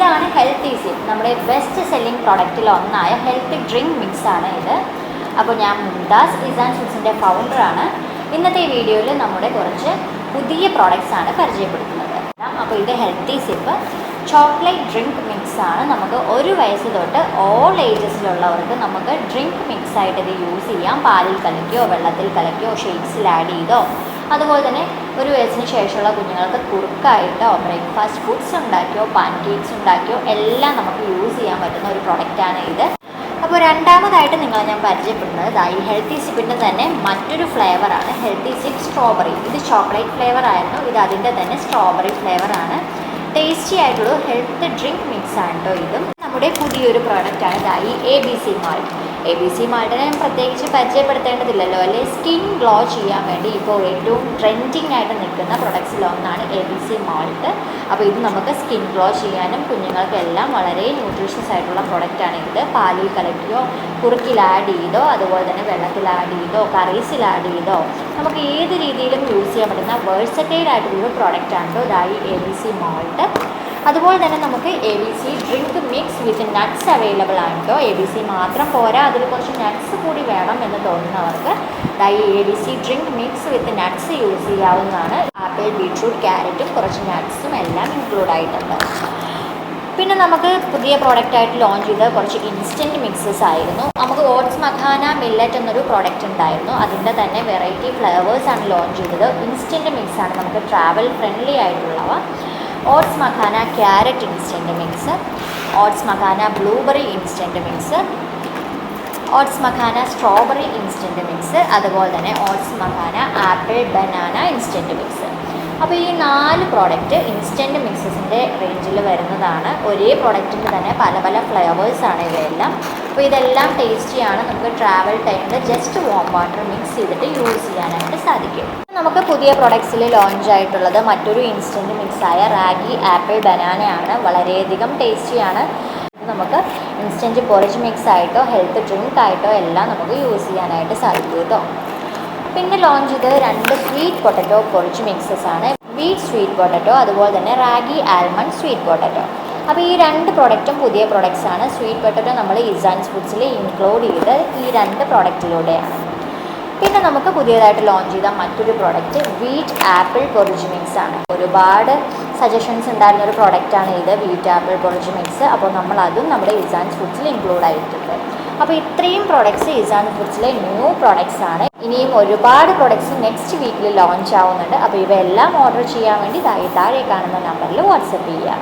ഇതാണ് healthy zip, നമ്മുടെ best selling പ്രൊഡക്റ്റിൽ ഒന്നായ ഹെൽത്തി ഡ്രിങ്ക് മിക്സാണ് ഇത്. അപ്പോൾ ഞാൻ മുംതാസ് ഇസാൻ ഫുഡ്സിൻ്റെ ഫൗണ്ടറാണ്. ഇന്നത്തെ ഈ വീഡിയോയിൽ നമ്മുടെ കുറച്ച് പുതിയ പ്രോഡക്റ്റ്സ് ആണ് പരിചയപ്പെടുത്തുന്നത്. അപ്പോൾ ഇത് ഹെൽത്തി സിപ്പ് ചോക്ലേറ്റ് ഡ്രിങ്ക് മിക്സാണ്. നമുക്ക് 1 വയസ്സ് തൊട്ട് ഓൾ ഏജസിലുള്ളവർക്ക് നമുക്ക് ഡ്രിങ്ക് മിക്സായിട്ട് ഇത് യൂസ് ചെയ്യാം. പാലിൽ കലക്കിയോ വെള്ളത്തിൽ കലക്കിയോ ഷേക്സിൽ ആഡ് ചെയ്തോ, അതുപോലെ തന്നെ 1 വയസ്സിന് ശേഷമുള്ള കുഞ്ഞുങ്ങൾക്ക് കുറുക്കായിട്ടോ ബ്രേക്ക്ഫാസ്റ്റ് ഫുഡ്സ് ഉണ്ടാക്കിയോ പാൻകേക്സ് ഉണ്ടാക്കിയോ എല്ലാം നമുക്ക് യൂസ് ചെയ്യാൻ പറ്റുന്ന ഒരു പ്രൊഡക്റ്റാണ് ഇത്. അപ്പോൾ രണ്ടാമതായിട്ട് നിങ്ങളെ ഞാൻ പരിചയപ്പെടുന്നത് ഈ ഹെൽത്തി സിപ്പിൻ്റെ തന്നെ മറ്റൊരു ഫ്ലേവറാണ് ഹെൽത്തി സിപ്പ് സ്ട്രോബെറി. ഇത് ചോക്ലേറ്റ് ഫ്ലേവർ ആയിരുന്നു, ഇത് അതിൻ്റെ തന്നെ സ്ട്രോബെറി ഫ്ലേവറാണ്. ടേസ്റ്റി ആയിട്ടുള്ള ഹെൽത്ത് ഡ്രിങ്ക് മിക്സ് ആണ് കേട്ടോ ഇതും. നമ്മുടെ പുതിയൊരു പ്രോഡക്റ്റാണ് ഈ ABC മാൾട്ട്. ABC മാൾട്ടിനെ പ്രത്യേകിച്ച് പരിചയപ്പെടുത്തേണ്ടതില്ലല്ലോ അല്ലേ. സ്കിൻ ഗ്ലോ ചെയ്യാൻ വേണ്ടി ഇപ്പോൾ ഏറ്റവും ട്രെൻഡിങ് ആയിട്ട് നിൽക്കുന്ന പ്രൊഡക്ട്സിലൊന്നാണ് ABC മാൾട്ട്. അപ്പോൾ ഇത് നമുക്ക് സ്കിൻ ഗ്ലോ ചെയ്യാനും കുഞ്ഞുങ്ങൾക്കെല്ലാം വളരെ ന്യൂട്രീഷ്യസ് ആയിട്ടുള്ള പ്രൊഡക്റ്റാണ് ഇത്. പാലിൽ കലക്കിയോ കുറുക്കിൽ ആഡ് ചെയ്തോ, അതുപോലെ തന്നെ വെള്ളത്തിൽ ആഡ് ചെയ്തോ കറീസിൽ ആഡ് ചെയ്തോ നമുക്ക് ഏത് രീതിയിലും യൂസ് ചെയ്യാൻ പറ്റുന്ന വേഴ്സറ്റൈൽ ആയിട്ടുള്ളൊരു പ്രൊഡക്റ്റാണ് കേട്ടോ ഈ ABC മാൾട്ട്. അതുപോലെ തന്നെ നമുക്ക് ABC ഡ്രിങ്ക് മിക്സ് വിത്ത് നട്ട്സ് അവൈലബിൾ ആണ് കേട്ടോ. ABC മാത്രം പോരാ, അതിൽ കുറച്ച് നട്ട്സ് കൂടി വേണം എന്ന് തോന്നുന്നവർക്ക് ഈ ABC ഡ്രിങ്ക് മിക്സ് വിത്ത് നട്ട്സ് യൂസ് ചെയ്യാവുന്നതാണ്. ആപ്പിൾ, ബീട്രൂട്ട്, ക്യാരറ്റും കുറച്ച് നട്ട്സും എല്ലാം ഇൻക്ലൂഡ് ആയിട്ടുണ്ട്. പിന്നെ നമുക്ക് പുതിയ പ്രോഡക്റ്റായിട്ട് ലോഞ്ച് ചെയ്ത കുറച്ച് ഇൻസ്റ്റൻറ്റ് മിക്സസ് ആയിരുന്നു. നമുക്ക് ഓട്സ് മഖാന മില്ലറ്റ് എന്നൊരു പ്രോഡക്റ്റ് ഉണ്ടായിരുന്നു. അതിൻ്റെ തന്നെ വെറൈറ്റി ഫ്ലേവേഴ്സാണ് ലോഞ്ച് ചെയ്തത്. ഇൻസ്റ്റൻറ്റ് മിക്സാണ് നമുക്ക് ട്രാവൽ ഫ്രണ്ട്ലി ആയിട്ടുള്ളവ. Oats makhana carrot instant mix, oats makhana blueberry instant mix, oats makhana strawberry instant mix, അതുപോലെ തന്നെ oats makhana apple banana instant mix. അപ്പോൾ ഈ 4 പ്രോഡക്റ്റ് ഇൻസ്റ്റൻറ്റ് മിക്സസിൻ്റെ റേഞ്ചിൽ വരുന്നതാണ്. ഒരേ പ്രോഡക്റ്റിൻ്റെ തന്നെ പല പല ഫ്ലേവേഴ്സാണ് ഇവയെല്ലാം. അപ്പോൾ ഇതെല്ലാം ടേസ്റ്റിയാണ്. നമുക്ക് ട്രാവൽ ടൈമിൽ ജസ്റ്റ് വാം വാട്ടർ മിക്സ് ചെയ്തിട്ട് യൂസ് ചെയ്യാനായിട്ട് സാധിക്കും. നമുക്ക് പുതിയ പ്രൊഡക്ട്സിൽ ലോഞ്ച് ആയിട്ടുള്ളത് മറ്റൊരു ഇൻസ്റ്റൻറ്റ് മിക്സായ റാഗി ആപ്പിൾ ബനാനയാണ്. വളരെയധികം ടേസ്റ്റിയാണ്. നമുക്ക് ഇൻസ്റ്റൻറ്റ് പൊറിജ് മിക്സ് ആയിട്ടോ ഹെൽത്ത് ഡ്രിങ്ക് ആയിട്ടോ എല്ലാം നമുക്ക് യൂസ് ചെയ്യാനായിട്ട് സാധിക്കും കേട്ടോ. പിന്നെ ലോഞ്ച് ചെയ്തത് 2 സ്വീറ്റ് പൊട്ടറ്റോ പൊറിജ് മിക്സസ് ആണ്. വീറ്റ് സ്വീറ്റ് പൊട്ടറ്റോ, അതുപോലെ തന്നെ റാഗി ആൽമണ്ട് സ്വീറ്റ് പൊട്ടറ്റോ. അപ്പോൾ ഈ 2 പ്രോഡക്റ്റും പുതിയ പ്രോഡക്റ്റ്സ് ആണ്. സ്വീറ്റ് പൊട്ടറ്റോ നമ്മൾ ഇസാൻസ് ഫുഡ്സിൽ ഇൻക്ലൂഡ് ചെയ്ത് ഈ 2 പ്രോഡക്റ്റിലൂടെയാണ്. പിന്നെ നമുക്ക് പുതിയതായിട്ട് ലോഞ്ച് ചെയ്ത മറ്റൊരു പ്രോഡക്റ്റ് വീറ്റ് ആപ്പിൾ പൊറിജ് മിക്സ് ആണ്. ഒരുപാട് സജഷൻസ് ഉണ്ടായിരുന്ന ഒരു പ്രോഡക്റ്റാണ് ഇത്, വീറ്റ് ആപ്പിൾ പൊറിജ് മിക്സ്. അപ്പോൾ നമ്മൾ അതും നമ്മുടെ ഇസാൻസ് ഫുഡ്സിൽ ഇൻക്ലൂഡ് ആയിട്ടുണ്ട്. അപ്പോൾ ഇത്രയും പ്രോഡക്ട്സ് ഇസാൻസ് ഫുഡ്സിലെ ന്യൂ പ്രോഡക്ട്സ് ആണ്. ഇനിയും ഒരുപാട് പ്രോഡക്ട്സ് നെക്സ്റ്റ് വീക്കിൽ ലോഞ്ച് ആവുന്നുണ്ട്. അപ്പോൾ ഇവയെല്ലാം ഓർഡർ ചെയ്യാൻ വേണ്ടി താഴെ കാണുന്ന നമ്പറിൽ വാട്സപ്പ് ചെയ്യുക.